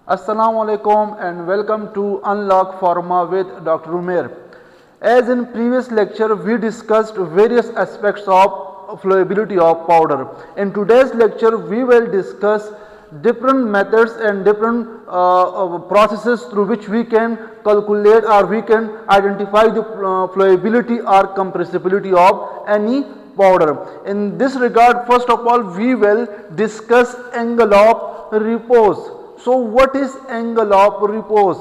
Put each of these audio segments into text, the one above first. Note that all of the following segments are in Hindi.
Assalamu alaikum and welcome to Unlock Pharma with Dr. Umair. As in previous lecture, we discussed various aspects of flowability of powder. In today's lecture, we will discuss different methods and different processes through which we can calculate or we can identify the flowability or compressibility of any powder. In this regard, first of all, we will discuss angle of repose. So what is angle of repose?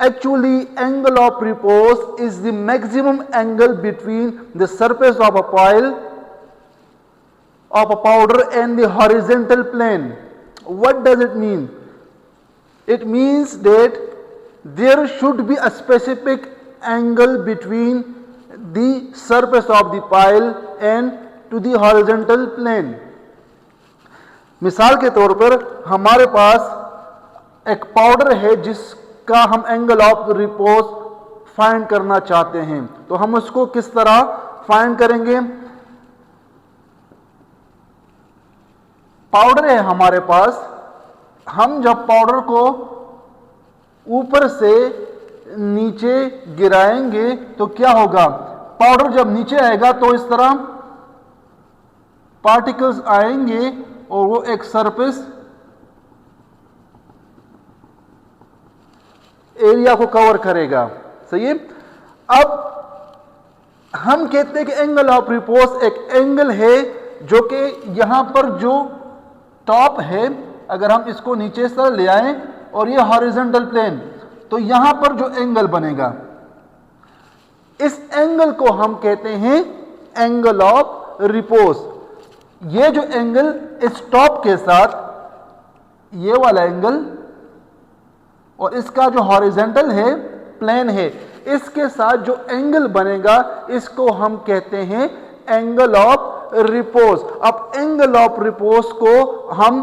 Actually, angle of repose is the maximum angle between the surface of a pile of a powder and the horizontal plane. What does it mean? It means that there should be a specific angle between the surface of the pile and to the horizontal plane. मिसाल के तौर पर हमारे पास एक पाउडर है जिसका हम एंगल ऑफ रिपोज फाइंड करना चाहते हैं, तो हम उसको किस तरह फाइंड करेंगे? पाउडर है हमारे पास, हम जब पाउडर को ऊपर से नीचे गिराएंगे तो क्या होगा? पाउडर जब नीचे आएगा तो इस तरह पार्टिकल्स आएंगे और वो एक सरफेस एरिया को कवर करेगा। सही है। अब हम कहते हैं कि एंगल ऑफ रिपोज एक एंगल है जो कि यहां पर जो टॉप है, अगर हम इसको नीचे से ले आए और ये हॉरिजॉन्टल प्लेन, तो यहां पर जो एंगल बनेगा इस एंगल को हम कहते हैं एंगल ऑफ रिपोज। ये जो एंगल इस टॉप के साथ, ये वाला एंगल और इसका जो हॉरिजॉन्टल है, प्लेन है, इसके साथ जो एंगल बनेगा इसको हम कहते हैं एंगल ऑफ रिपोज। अब एंगल ऑफ रिपोज को हम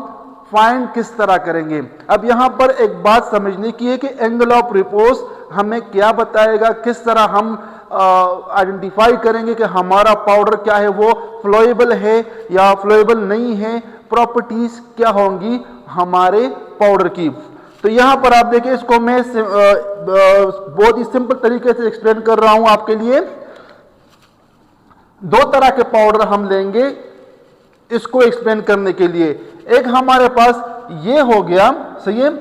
फाइंड किस तरह करेंगे? अब यहां पर एक बात समझने की है कि एंगल ऑफ रिपोज हमें क्या बताएगा, किस तरह हम आइडेंटिफाई करेंगे कि हमारा पाउडर क्या है, वो फ्लोएबल है या फ्लोएबल नहीं है, प्रॉपर्टीज क्या होंगी हमारे पाउडर की। तो यहां पर आप देखिए, इसको मैं बहुत ही सिंपल तरीके से एक्सप्लेन कर रहा हूं आपके लिए। दो तरह के पाउडर हम लेंगे इसको एक्सप्लेन करने के लिए। एक हमारे पास ये हो गया, सही है,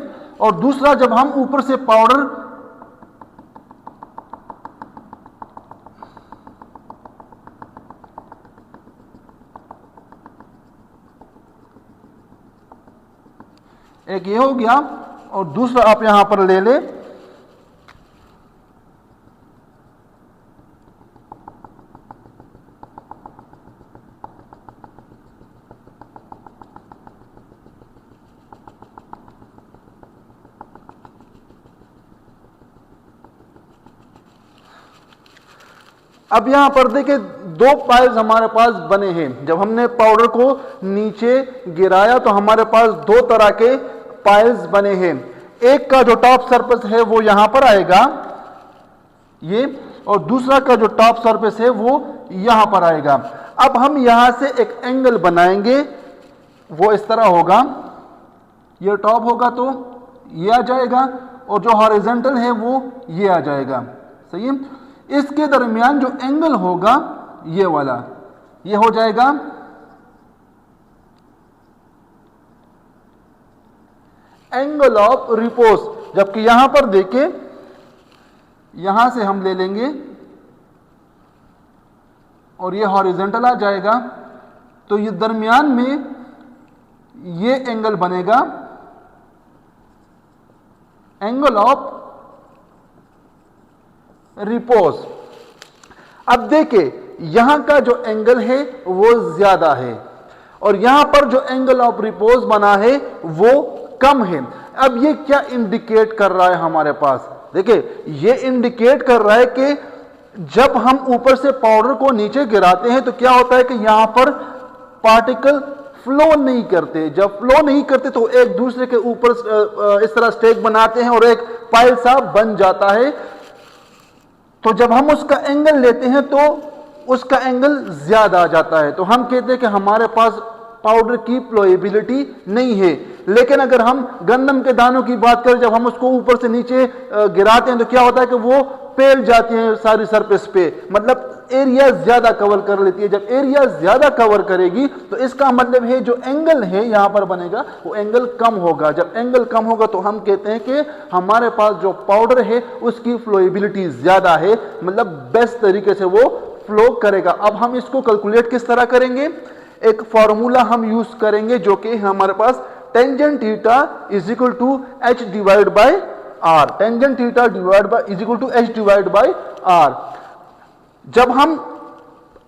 और दूसरा जब हम ऊपर से पाउडर एक ये हो गया और दूसरा आप यहां पर ले ले। अब यहां पर देखिए, दो पाइल्स हमारे पास बने हैं। जब हमने पाउडर को नीचे गिराया तो हमारे पास दो तरह के पाइल्स बने हैं। एक का जो टॉप सरफेस है वो यहां पर आएगा ये, और दूसरा का जो टॉप सरफेस है वो यहां पर आएगा। अब हम यहां से एक एंगल बनाएंगे, वो इस तरह होगा, ये टॉप होगा तो ये आ जाएगा और जो हॉरिजॉन्टल है वो ये आ जाएगा। सही है। इसके दरमियान जो एंगल होगा ये वाला, ये हो जाएगा एंगल ऑफ रिपोज। जबकि यहां पर देखें, यहां से हम ले लेंगे और ये हॉरिजॉन्टल आ जाएगा, तो ये दरमियान में ये एंगल बनेगा एंगल ऑफ रिपोज। अब देखिए, यहां का जो एंगल है वो ज्यादा है और यहां पर जो एंगल ऑफ रिपोज बना है वो कम है। अब ये क्या इंडिकेट कर रहा है हमारे पास? देखिए, ये इंडिकेट कर रहा है कि जब हम ऊपर से पाउडर को नीचे गिराते हैं तो क्या होता है कि यहां पर पार्टिकल फ्लो नहीं करते। जब फ्लो नहीं करते तो एक दूसरे के ऊपर इस तरह स्टेक बनाते हैं और एक पाइल सा बन जाता है। तो जब हम उसका एंगल लेते हैं तो उसका एंगल ज्यादा आ जाता है, तो हम कहते हैं कि हमारे पास पाउडर की फ्लोएबिलिटी नहीं है। लेकिन अगर हम गंदम के दानों की बात करें, जब हम उसको ऊपर से नीचे गिराते हैं तो क्या होता है कि वो फैल जाती हैं सारी सरफेस पे, मतलब एरिया ज्यादा कवर कर लेती है। जब एरिया ज्यादा कवर करेगी तो इसका मतलब है जो एंगल है यहां पर बनेगा वो एंगल कम होगा। जब एंगल कम होगा तो हम कहते हैं कि हमारे पास जो पाउडर है उसकी फ्लोएबिलिटी ज्यादा है, मतलब बेस्ट तरीके से वो फ्लो करेगा। अब हम इसको कैलकुलेट किस तरह करेंगे, एक फॉर्मूला हम यूज करेंगे जो कि हमारे पास tangent theta is equal to H divide by R, tangent theta divide by is equal to H divide by R. जब हम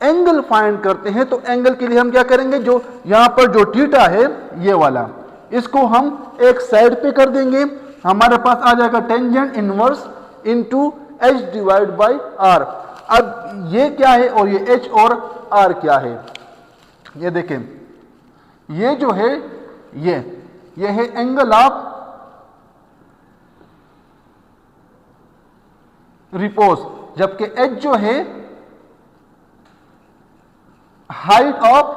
एंगल फाइंड करते हैं तो एंगल के लिए हम क्या करेंगे, जो यहां पर जो थीटा है ये वाला, इसको हम एक साइड पे कर देंगे, हमारे पास आ जाएगा tangent inverse into H divide by R. अब ये क्या है और ये एच और आर क्या है, ये देखें, ये जो है ये है एंगल ऑफ रिपोज, जबकि एच जो है हाइट ऑफ,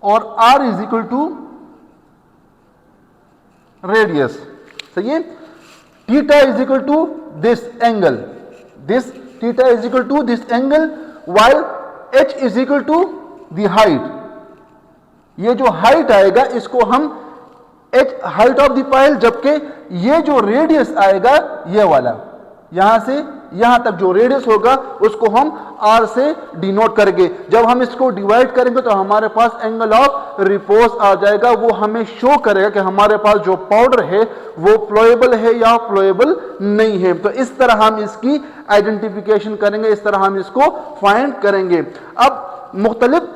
और R is equal to radius. सही है, theta is equal to this angle, this theta is equal to this angle, while h is equal to the height. ये जो हाइट आएगा इसको हम h height of the pile, जबकि ये जो रेडियस आएगा ये वाला, यहां से यहां तक जो रेडियस होगा उसको हम r से डिनोट करेंगे। जब हम इसको डिवाइड करेंगे तो हमारे पास एंगल ऑफ रिपोज आ जाएगा, वो हमें शो करेगा कि हमारे पास जो पाउडर है वो फ्लोएबल है या फ्लोएबल नहीं है। तो इस तरह हम इसकी आइडेंटिफिकेशन करेंगे, इस तरह हम इसको फाइंड करेंगे। अब मुख्तलिफ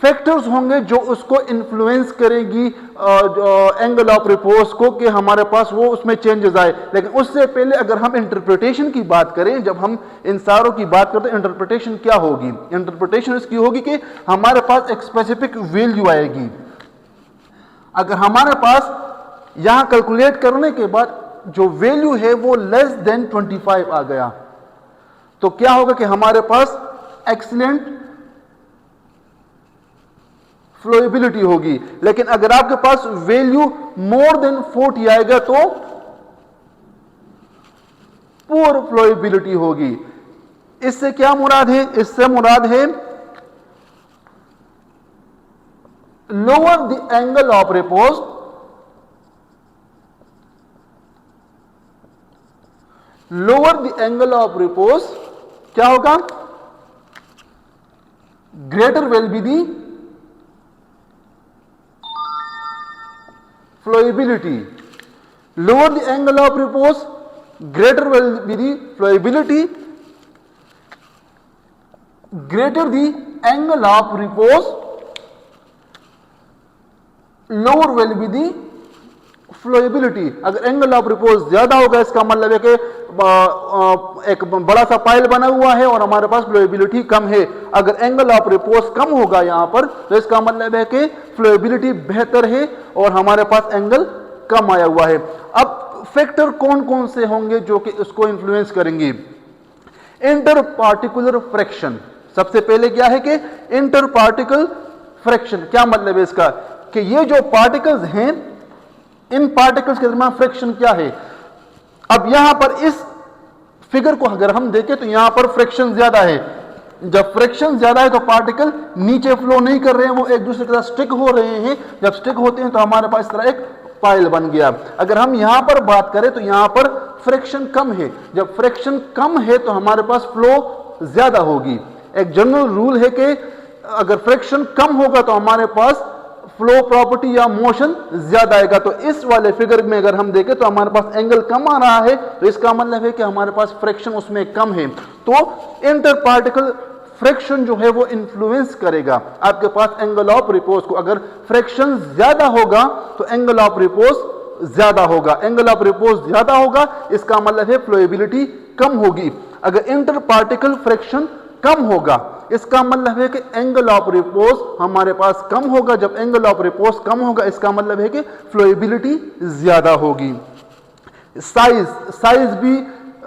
फैक्टर्स होंगे जो उसको इन्फ्लुएंस करेगी एंगल ऑफ रिपोज को, कि हमारे पास वो उसमें चेंजेस आए। लेकिन उससे पहले अगर हम इंटरप्रिटेशन की बात करें, जब हम इन सारों की बात करते हैं इंटरप्रिटेशन क्या होगी, इंटरप्रिटेशन इसकी होगी कि हमारे पास एक स्पेसिफिक वैल्यू आएगी। अगर हमारे पास यहां कैलकुलेट करने के बाद जो वैल्यू है वो लेस देन 25 आ गया तो क्या होगा कि हमारे पास एक्सीलेंट फ्लोएबिलिटी होगी। लेकिन अगर आपके पास वैल्यू मोर देन 40 आएगा तो पुअर फ्लोएबिलिटी होगी। इससे क्या मुराद है, इससे मुराद है lower the angle of repose, lower the angle of repose क्या होगा, greater will be the flowability. Lower the angle of repose, greater will be the flowability. Greater the angle of repose, lower will be the flowability. अगर एंगल ऑफ रिपोज ज्यादा होगा इसका मतलब है कि एक बड़ा सा पाइल बना हुआ है और हमारे पास फ्लोएबिलिटी कम है। अगर एंगल ऑफ रिपोज कम होगा यहां पर तो इसका मतलब है कि फ्लोएबिलिटी बेहतर है और हमारे पास एंगल कम आया हुआ है। अब फैक्टर कौन कौन से होंगे जो कि उसको इन्फ्लुएंस करेंगे, इंटर पार्टिकुलर फ्रैक्शन। सबसे पहले क्या है कि इंटर पार्टिकल फ्रैक्शन, क्या मतलब है इसका, कि ये जो पार्टिकल्स हैं इन पार्टिकल्स के दरमियान फ्रिक्शन क्या है। अब यहां पर इस फिगर को अगर हम देखें तो यहां पर फ्रिक्शन ज्यादा है। जब फ्रिक्शन ज्यादा है तो पार्टिकल नीचे फ्लो नहीं कर रहे हैं, वो एक दूसरे के साथ स्टिक हो रहे हैं। जब स्टिक होते हैं तो हमारे पास इस तरह एक पाइल बन गया। अगर हम यहां पर बात करें तो यहां पर फ्रिक्शन कम है। जब फ्रिक्शन कम है तो हमारे पास फ्लो ज्यादा होगी। एक जनरल रूल है कि अगर फ्रिक्शन कम होगा तो हमारे पास फ्लो प्रॉपर्टी या मोशन ज्यादा आएगा। तो इस वाले फिगर में अगर हम देखें तो हमारे पास एंगल कम आ रहा है तो इसका मतलब है कि हमारे पास फ्रिक्शन उसमें कम है। तो इंटर पार्टिकल फ्रिक्शन जो है वो इन्फ्लुएंस करेगा आपके पास एंगल ऑफ रिपोज को। अगर फ्रिक्शन ज्यादा होगा तो एंगल ऑफ रिपोज ज्यादा होगा। एंगल ऑफ रिपोज ज्यादा होगा इसका मतलब है फ्लोएबिलिटी कम होगी। अगर इंटर पार्टिकल फ्रिक्शन कम होगा इसका मतलब है कि एंगल ऑफ रिपोज हमारे पास कम होगा। जब एंगल ऑफ रिपोज कम होगा इसका मतलब है कि फ्लोएबिलिटी ज्यादा होगी। साइज भी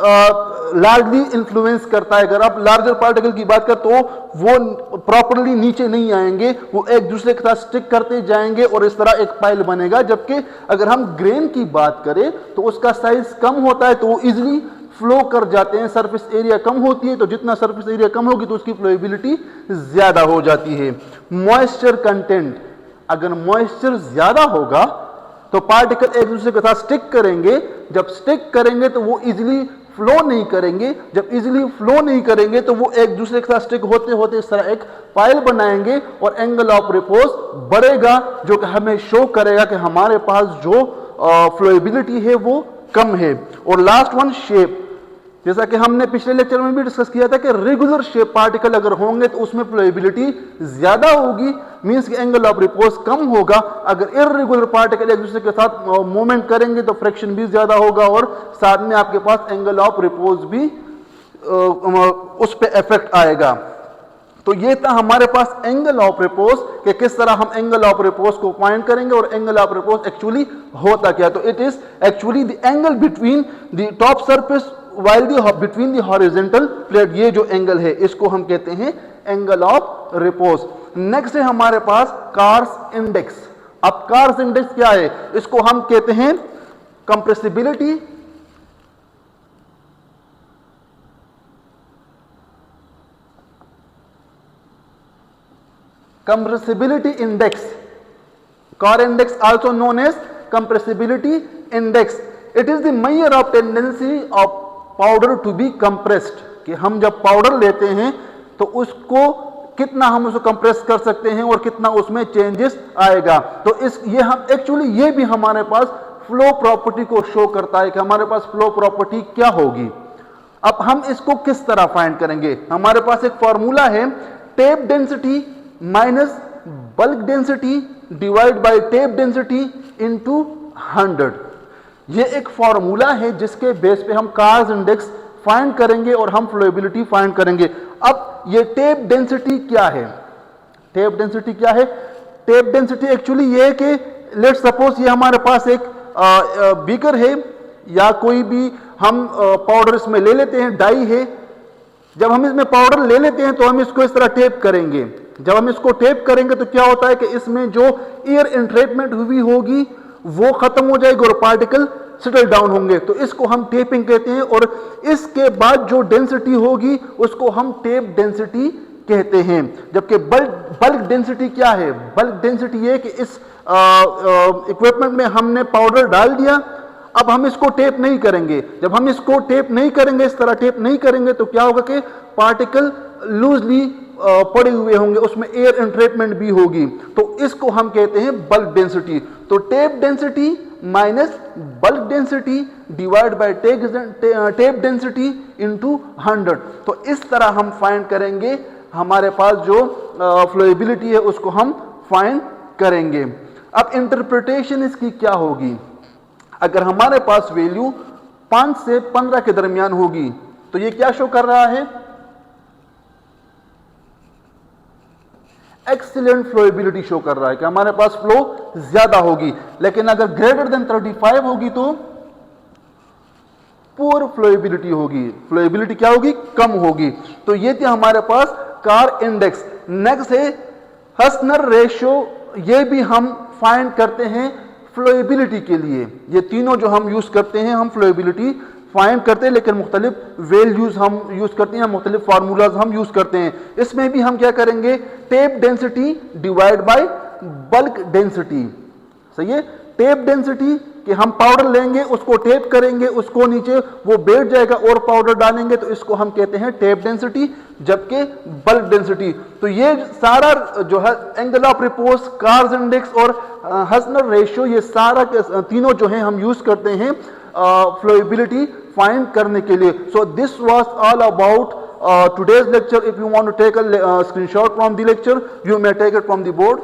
लार्जली इन्फ्लुएंस करता है। अगर आप लार्जर पार्टिकल की बात करें तो वो प्रॉपरली नीचे नहीं आएंगे, वो एक दूसरे के साथ स्टिक करते जाएंगे और इस तरह एक पाइल बनेगा। जबकि अगर हम ग्रेन की बात करें तो उसका साइज कम होता है, तो वो इजिली फ्लो कर जाते हैं। सरफेस एरिया कम होती है, तो जितना सरफेस एरिया कम होगी तो उसकी फ्लोएबिलिटी ज्यादा हो जाती है। मॉइस्चर कंटेंट, अगर मॉइस्चर ज्यादा होगा तो पार्टिकल एक दूसरे के साथ स्टिक करेंगे। जब स्टिक करेंगे तो वो इजिली फ्लो नहीं करेंगे। जब इजिली फ्लो नहीं करेंगे तो वो एक दूसरे के साथ स्टिक होते होते इस तरह एक पाइल बनाएंगे और एंगल ऑफ रिपोज बढ़ेगा, जो कि हमें शो करेगा कि हमारे पास जो फ्लोएबिलिटी है वो कम है। और लास्ट वन, शेप। जैसा कि हमने पिछले लेक्चर में भी डिस्कस किया था कि रेगुलर शेप पार्टिकल अगर होंगे तो उसमें फ्लोएबिलिटी ज्यादा होगी, मींस कि एंगल ऑफ रिपोज कम होगा। अगर इररेगुलर पार्टिकल एक दूसरे के साथ मूवमेंट करेंगे तो फ्रिक्शन भी ज्यादा होगा और साथ में आपके पास एंगल ऑफ रिपोज भी उस पर इफेक्ट आएगा। तो ये था हमारे पास एंगल ऑफ रिपोज कि किस तरह हम एंगल ऑफ रिपोज को फाइंड करेंगे और एंगल ऑफ रिपोज एक्चुअली होता क्या। तो it is actually the angle between the top surface while between the horizontal plate। ये जो एंगल है इसको हम कहते हैं एंगल ऑफ रिपोज। नेक्स्ट है हमारे पास कार्स इंडेक्स। अब कार्स इंडेक्स क्या है, इसको हम कहते हैं compressibility, compressibility index, car index also known as compressibility index। it is the measure of tendency of powder to be compressed, कि हम जब पाउडर लेते हैं तो उसको कितना हम उसको कंप्रेस कर सकते हैं और कितना उसमें चेंजेस आएगा। तो ये हम एक्चुअली ये भी हमारे पास फ्लो प्रॉपर्टी को शो करता है कि हमारे पास फ्लो प्रॉपर्टी क्या होगी। अब हम इसको किस तरह फाइंड करेंगे, हमारे पास एक फॉर्मूला है, tape density minus bulk density divide by tape density into 100। ये एक फॉर्मूला है जिसके बेस पे हम कार्स इंडेक्स फाइंड करेंगे और हम फ्लोएबिलिटी फाइंड करेंगे। अब ये टेप डेंसिटी क्या है, टेप डेंसिटी क्या है, टेप डेंसिटी एक्चुअली ये है कि लेट्स सपोज ये हमारे पास एक बीकर है या कोई भी हम पाउडर इसमें ले लेते हैं, डाई है। जब हम इसमें पाउडर ले लेते हैं तो हम इसको इस तरह टेप करेंगे। जब हम इसको टेप करेंगे तो क्या होता है कि इसमें जो एयर एंट्रेपमेंट हुई होगी वो खत्म हो जाएगी और पार्टिकल सेटल डाउन होंगे, तो इसको हम टेपिंग कहते हैं। और इसके बाद जो डेंसिटी होगी उसको हम टेप डेंसिटी कहते हैं। जबकि बल्क डेंसिटी क्या है, बल्क डेंसिटी ये कि इस इक्विपमेंट में हमने पाउडर डाल दिया, अब हम इसको टेप नहीं करेंगे। जब हम इसको टेप नहीं करेंगे, इस तरह टेप नहीं करेंगे, तो क्या होगा कि पार्टिकल लूजली पड़े हुए होंगे, उसमें एयर एंट्रेपमेंट भी होगी, तो इसको हम कहते हैं बल्क डेंसिटी। तो tape density minus bulk density divide by tape density into 100। तो इस तरह हम फाइंड करेंगे, हमारे पास जो फ्लोएबिलिटी है उसको हम फाइंड करेंगे। अब इंटरप्रिटेशन इसकी क्या होगी, अगर हमारे पास वैल्यू 5 से 15 के दरमियान होगी तो ये क्या शो कर रहा है, एक्सीलेंट फ्लोएबिलिटी शो कर रहा है कि हमारे पास फ्लो ज्यादा होगी। लेकिन अगर ग्रेटर देन 35 होगी तो पुअर फ्लोएबिलिटी होगी, फ्लोएबिलिटी क्या होगी, कम होगी। तो ये थी हमारे पास कार इंडेक्स। नेक्स्ट है हसनर रेशियो, ये भी हम फाइंड करते हैं फ्लोएबिलिटी के लिए। ये तीनों जो हम यूज करते हैं, हम फ्लोएबिलिटी फाइंड करते हैं, लेकिन मुख्तलिफ वैल्यूज हम यूज करते हैं, मुख्तलिफ फार्मूलाज हम यूज करते हैं। इसमें भी हम क्या करेंगे, tape density divide by bulk density. सही है, टेप डेंसिटी कि हम पाउडर लेंगे, उसको टेप करेंगे, उसको नीचे वो बैठ जाएगा और पाउडर डालेंगे, तो इसको हम कहते हैं टेप डेंसिटी। जबकि बल्क डेंसिटी, तो ये सारा जो है angle of repose, cars index और हसनर रेशियो, ये सारा तीनों जो है हम यूज करते हैं फ्लोएबिलिटी फाइंड करने के लिए। So this was all about today's lecture. If you want to take a screenshot from the lecture, you may take it from the board.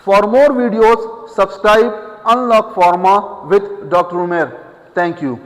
For more videos, subscribe Unlock Pharma with Dr. Umair. Thank you.